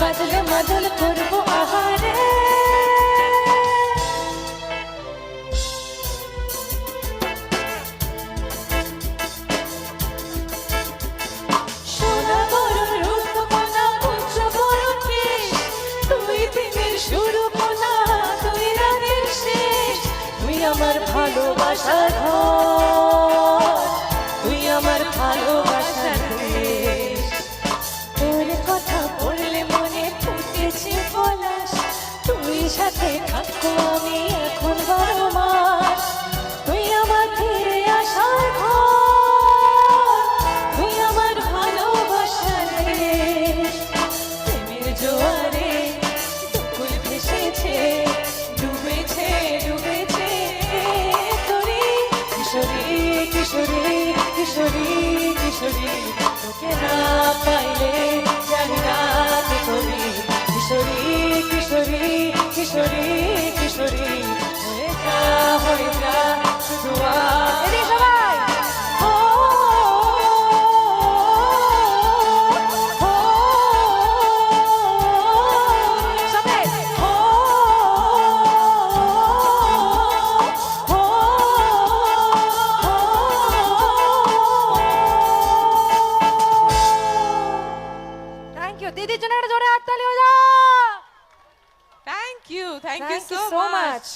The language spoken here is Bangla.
বাজলে মাদল করবো আহারে সোনা বড় রূপ কোনা পুঞ্জ বড় কেশ তুই দিনের শুরু কোনা তুই রাতের শেষ তুই আমার ভালোবাসার ঘর তুই আমার ভালোবাসার দেশ তোর কথা বললে মনে ফুটেছে পলাশ তুই সাথে থাকবো আমি এখন 12 মাস তুই আমার ফিরে আসার ঘর তুই আমার ভালোবাসার দেশ প্রেমের জোয়ারে দুকুল ভেসেছে ডুবেছে ডুবেছে তোরে কিশোরী কিশোরী কিশোরী কিশোরী তোকে না পাইলে জানি না কি করি কিশোরী কিশোরী কিশোরী কিশোরী হয়ে যা শুধু এদিকে সবাই ও সবাই থ্যাংক ইউ দিদির জন্য একটা জোরে হাততালি হয়ে যাও Thank you Thank you so so much. much.